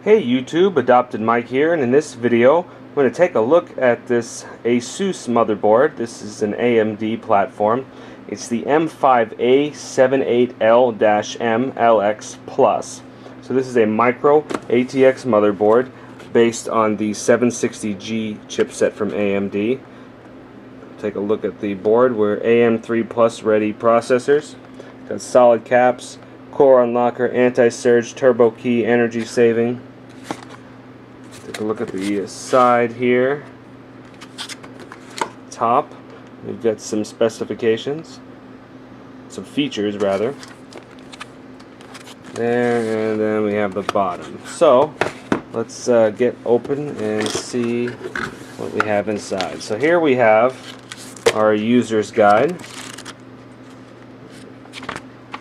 Hey YouTube, AdoptedMike here, and in this video I'm going to take a look at this ASUS motherboard. This is an AMD platform. It's the M5A78LM LX Plus. So this is a micro ATX motherboard based on the 760G chipset from AMD. Take a look at the board. We're AM3 Plus ready processors. Got solid caps, core unlocker, anti-surge, turbo key, energy saving. Take a look at the side here. Top, we've got some specifications, some features rather. There, and then we have the bottom. So let's get open and see what we have inside. So here we have our user's guide.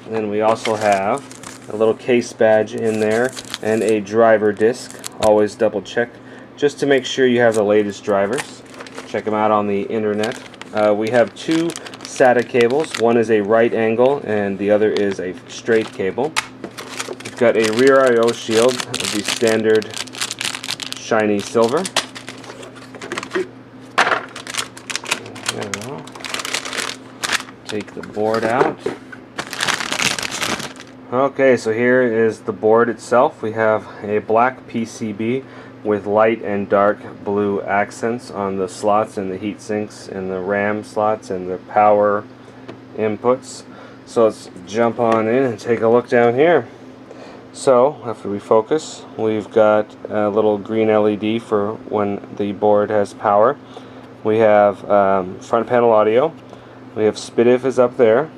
Then we also have a little case badge in there and a driver disc. Always double check just to make sure you have the latest drivers. Check them out on the internet. We have two SATA cables. One is a right angle and the other is a straight cable. We've got a rear I/O shield of the standard shiny silver. There we go. Take the board out. Okay, so here is the board itself. We have a black PCB with light and dark blue accents on the slots and the heat sinks and the RAM slots and the power inputs. So let's jump on in and take a look down here. So after we focus, we've got a little green LED for when the board has power. We have front panel audio. We have SPDIF is up there.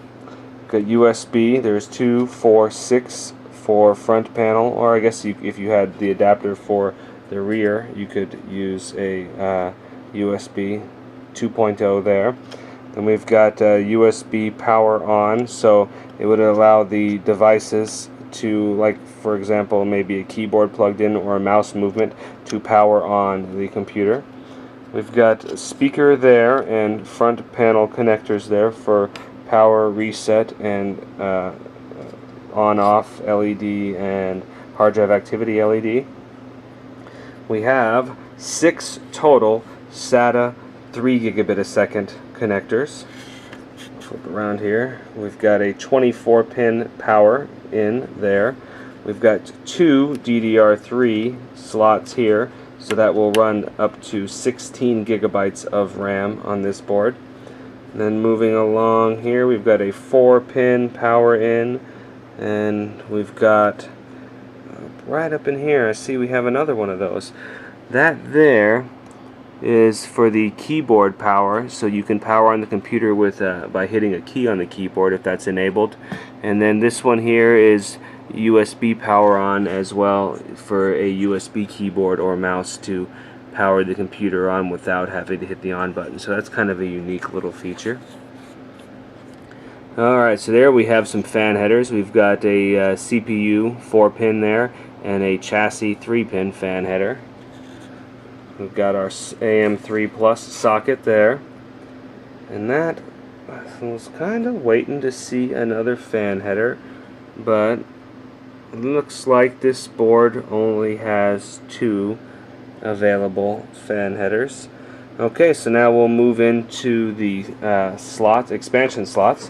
Got USB. There's 2, 4, 6 for front panel, or I guess if you had the adapter for the rear, you could use a USB 2.0 there. Then we've got USB power on, so it would allow the devices to, like for example, maybe a keyboard plugged in or a mouse movement to power on the computer. We've got a speaker there and front panel connectors there for power reset and on-off LED and hard drive activity LED. We have 6 total SATA 3 gigabit a second connectors. Flip around here. We've got a 24-pin power in there. We've got 2 DDR3 slots here, so that will run up to 16 gigabytes of RAM on this board. And then moving along here, we've got a 4-pin power in, and we've got right up in here, I see we have another one of those. That there is for the keyboard power, so you can power on the computer with by hitting a key on the keyboard if that's enabled. And then this one here is USB power on as well for a USB keyboard or mouse to power the computer on without having to hit the on button. So that's kind of a unique little feature. Alright, so there we have some fan headers. We've got a CPU 4-pin there and a chassis 3-pin fan header. We've got our AM3 Plus socket there. And that, I was kind of waiting to see another fan header, but it looks like this board only has 2 available fan headers. Okay, so now we'll move into the expansion slots.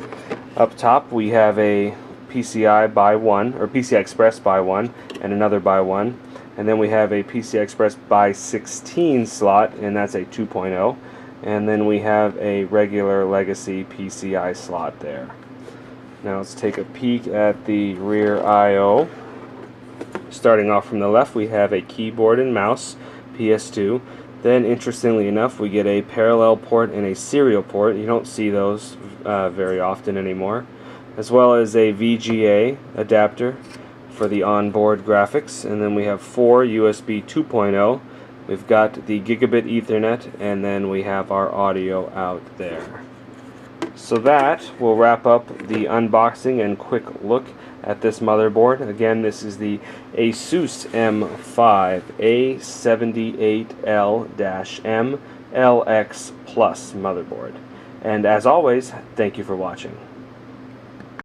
Up top we have a PCI by 1, or PCI Express by 1, and another by 1. And then we have a PCI Express by 16 slot, and that's a 2.0. And then we have a regular legacy PCI slot there. Now let's take a peek at the rear I/O. Starting off from the left, we have a keyboard and mouse, PS2. Then, interestingly enough, we get a parallel port and a serial port. You don't see those very often anymore. As well as a VGA adapter for the onboard graphics. And then we have 4 USB 2.0. We've got the gigabit Ethernet, and then we have our audio out there. So that will wrap up the unboxing and quick look at this motherboard. Again, this is the ASUS M5A78LM LX Plus motherboard. And as always, thank you for watching.